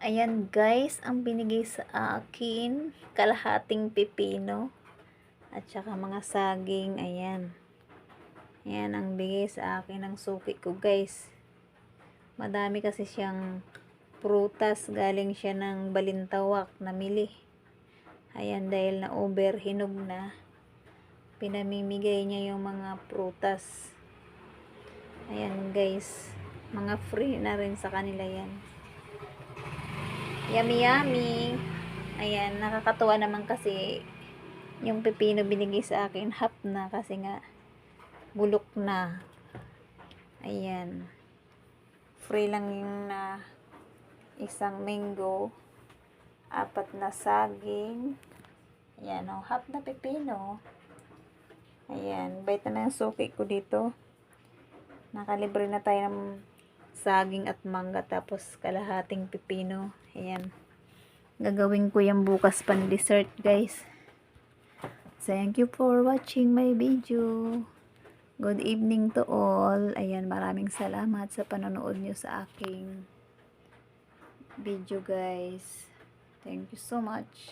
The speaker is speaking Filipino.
Ayan guys, ang binigay sa akin, kalahating pipino at saka mga saging. Ayan. Ayan ang bigay sa akin ng suki ko guys. Madami kasi siyang prutas, galing siya ng Balintawak, namili. Ayan, dahil na over, hinog na, pinamimigay niya yung mga prutas. Ayan guys, mga free na rin sa kanila yan. Yummy yummy. Ayan, nakakatuwa naman kasi yung pepino binigay sa akin half na kasi nga bulok na. Ayan, free lang yung na isang mango, 4 na saging. Ayan o, half na pepino. Ayan, bait na ng suki ko dito. Nakalibre na tayo ng saging at mangga, tapos kalahating pepino. Ayan, gagawin ko yung bukas pan dessert guys. Thank you for watching my video. Good evening to all. Ayan, maraming salamat sa panonood nyo sa aking video guys. Thank you so much.